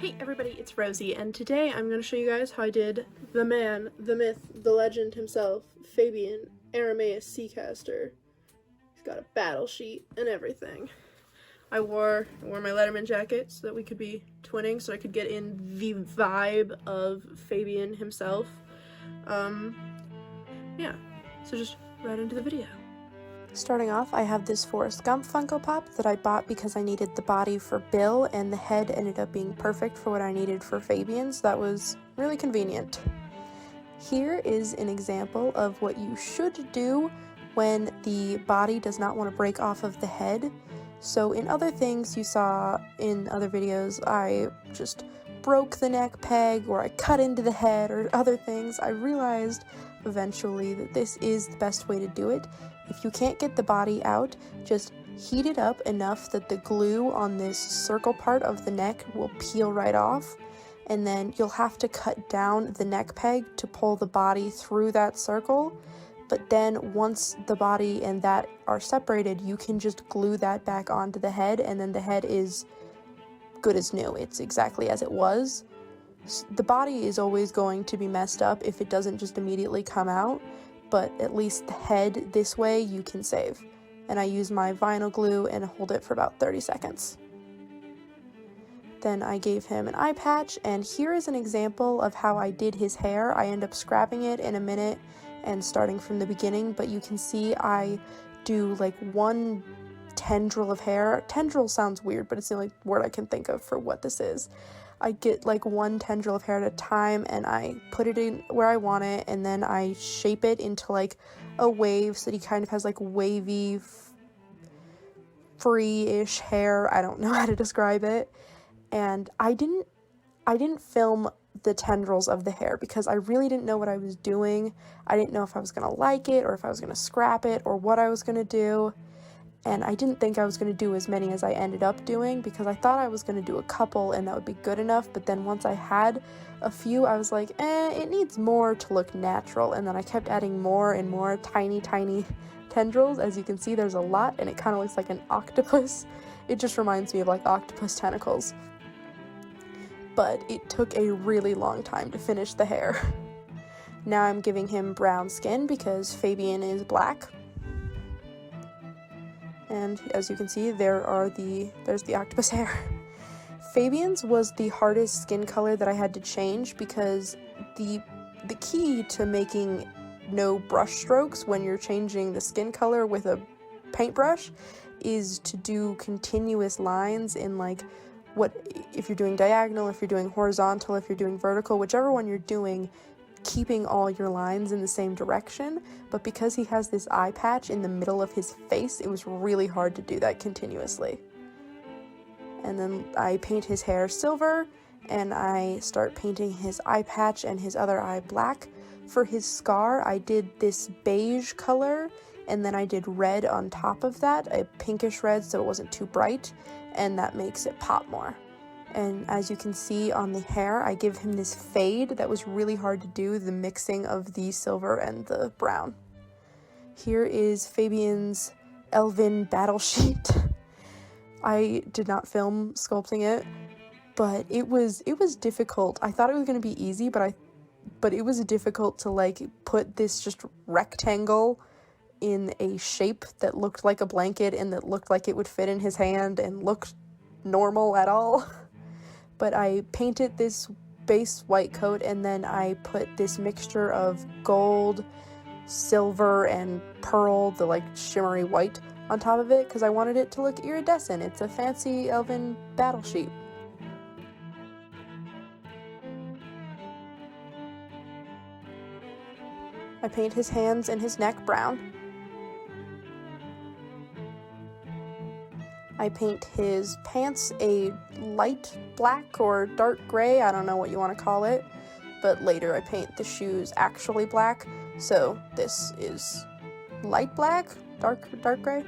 Hey everybody, it's Rosie, and today I'm going to show you guys how I did the man, the myth, the legend himself, Fabian Aramais Seacaster. He's got a battle sheet and everything. I wore my Letterman jacket so that we could be twinning, so I could get in the vibe of Fabian himself. Yeah, so just right into the video. Starting off, I have this Forrest Gump Funko Pop that I bought because I needed the body for Bill, and the head ended up being perfect for what I needed for Fabian, so that was really convenient. Here is an example of what you should do when the body does not want to break off of the head. So in other things you saw in other videos, I just broke the neck peg, or I cut into the head, or other things. I realized eventually that this is the best way to do it. If you can't get the body out, just heat it up enough that the glue on this circle part of the neck will peel right off, and then you'll have to cut down the neck peg to pull the body through that circle. But then once the body and that are separated, you can just glue that back onto the head, and then the head is good as new. It's exactly as it was. The body is always going to be messed up if it doesn't just immediately come out, but at least the head this way you can save. And I use my vinyl glue and hold it for about 30 seconds. Then I gave him an eye patch, and here is an example of how I did his hair. I end up scrapping it in a minute and starting from the beginning, but you can see I do like one tendril of hair. Tendril sounds weird, but it's the only word I can think of for what this is. I get like one tendril of hair at a time, and I put it in where I want it, and then I shape it into like a wave so that he kind of has like wavy, free-ish hair. I don't know how to describe it. And I didn't film the tendrils of the hair because I really didn't know what I was doing. I didn't know if I was gonna like it, or if I was gonna scrap it, or what I was gonna do. And I didn't think I was going to do as many as I ended up doing, because I thought I was going to do a couple and that would be good enough. But then once I had a few, I was like, it needs more to look natural. And then I kept adding more and more tiny tendrils. As you can see, there's a lot, and it kind of looks like an octopus. It just reminds me of like octopus tentacles. But it took a really long time to finish the hair. Now I'm giving him brown skin because Fabian is black. And as you can see, there's the octopus hair. Fabian's was the hardest skin color that I had to change, because the key to making no brush strokes when you're changing the skin color with a paintbrush is to do continuous lines in like if you're doing diagonal, if you're doing horizontal, if you're doing vertical, whichever one you're doing, keeping all your lines in the same direction. But because he has this eye patch in the middle of his face, it was really hard to do that continuously. And then I paint his hair silver, and I start painting his eye patch and his other eye black. For his scar, I did this beige color, and then I did red on top of that, a pinkish red so it wasn't too bright, and that makes it pop more. And as you can see on the hair, I give him this fade that was really hard to do, the mixing of the silver and the brown. Here is Fabian's elven battle sheet. I did not film sculpting it, but it was difficult. I thought it was going to be easy, but it was difficult to like put this just rectangle in a shape that looked like a blanket and that looked like it would fit in his hand and looked normal at all. But I painted this base white coat, and then I put this mixture of gold, silver, and pearl, the like shimmery white, on top of it because I wanted it to look iridescent. It's a fancy elven battle sheet. I paint his hands and his neck brown. I paint his pants a light black or dark gray, I don't know what you want to call it, but later I paint the shoes actually black, so this is light black, dark gray.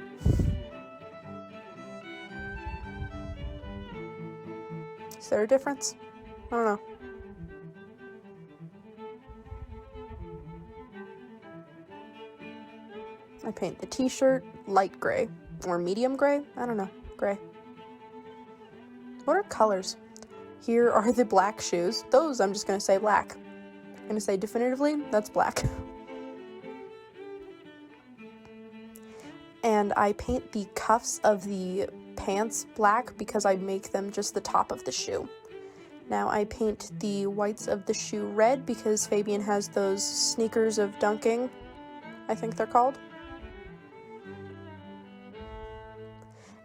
Is there a difference? I don't know. I paint the t-shirt light gray, or medium gray, I don't know. Gray. What are colors? Here are the black shoes. Those, I'm just gonna say black. I'm gonna say definitively, that's black. And I paint the cuffs of the pants black because I make them just the top of the shoe. Now I paint the whites of the shoe red because Fabian has those sneakers of dunking, I think they're called.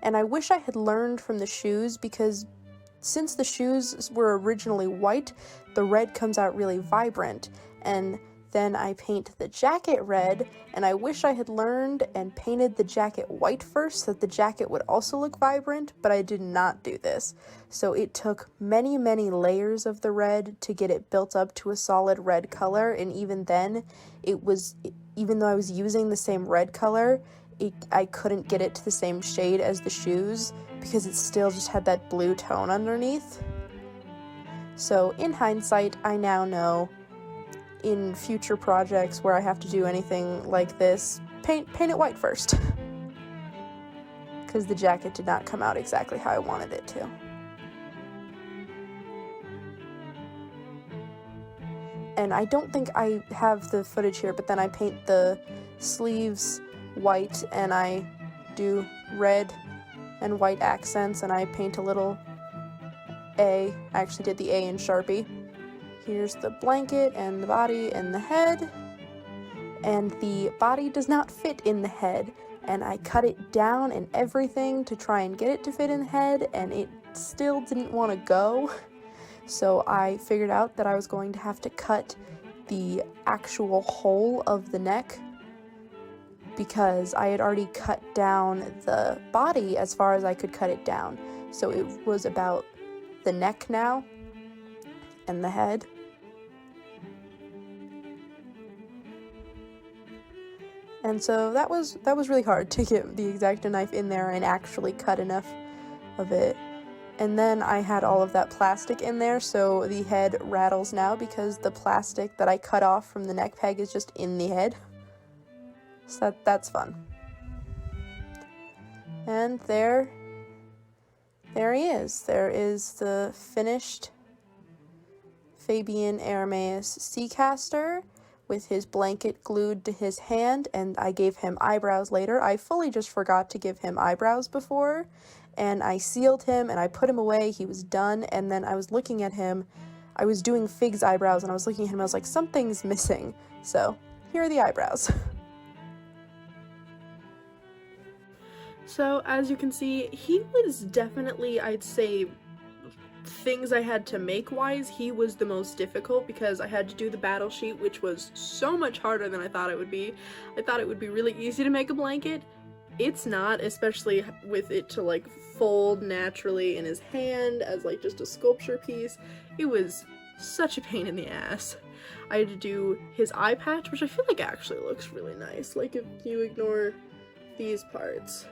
And I wish I had learned from the shoes because since the shoes were originally white, the red comes out really vibrant. And then I paint the jacket red, and I wish I had learned and painted the jacket white first so that the jacket would also look vibrant, but I did not do this. So it took many, many layers of the red to get it built up to a solid red color, and even then, even though I was using the same red color, I couldn't get it to the same shade as the shoes because it still just had that blue tone underneath. So in hindsight, I now know in future projects where I have to do anything like this, paint it white first. Because the jacket did not come out exactly how I wanted it to. And I don't think I have the footage here, but then I paint the sleeves white and I do red and white accents and I paint a little A. I actually did the A in Sharpie. Here's the blanket and the body and the head, and the body does not fit in the head, and I cut it down and everything to try and get it to fit in the head, and it still didn't want to go, so I figured out that I was going to have to cut the actual hole of the neck because I had already cut down the body as far as I could cut it down, so it was about the neck now and the head. And so that was really hard to get the X-Acto knife in there and actually cut enough of it. And then I had all of that plastic in there, so the head rattles now because the plastic that I cut off from the neck peg is just in the head. So that's fun. And there he is. There is the finished Fabian Aramais Seacaster with his blanket glued to his hand, and I gave him eyebrows later. I fully just forgot to give him eyebrows before, and I sealed him and I put him away. He was done, and then I was looking at him. I was doing Fig's eyebrows and I was looking at him and I was like, something's missing. So here are the eyebrows. So as you can see, he was definitely, I'd say, things I had to make wise, he was the most difficult because I had to do the battle sheet, which was so much harder than I thought it would be. I thought it would be really easy to make a blanket. It's not, especially with it to like fold naturally in his hand as like just a sculpture piece. It was such a pain in the ass. I had to do his eye patch, which I feel like actually looks really nice, like if you ignore these parts.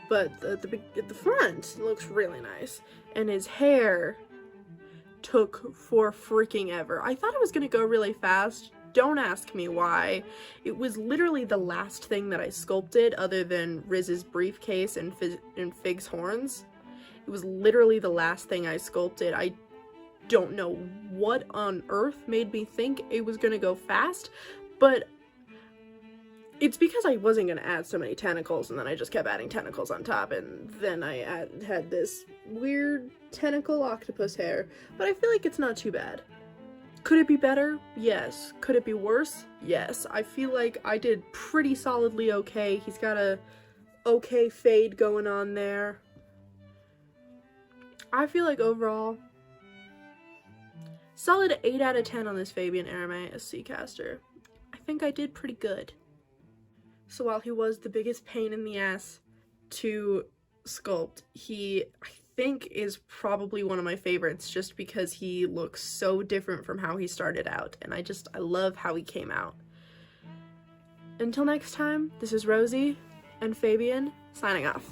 But at the front, it looks really nice. And his hair took for freaking ever. I thought it was gonna go really fast. Don't ask me why. It was literally the last thing that I sculpted other than Riz's briefcase and Fig's horns. It was literally the last thing I sculpted. I don't know what on earth made me think it was gonna go fast, but it's because I wasn't going to add so many tentacles, and then I just kept adding tentacles on top, and then I had this weird tentacle octopus hair, but I feel like it's not too bad. Could it be better? Yes. Could it be worse? Yes. I feel like I did pretty solidly okay. He's got a okay fade going on there. I feel like overall, solid 8 out of 10 on this Fabian Aramais Seacaster. I think I did pretty good. So while he was the biggest pain in the ass to sculpt, he, I think, is probably one of my favorites just because he looks so different from how he started out, and I love how he came out. Until next time, this is Rosie and Fabian signing off.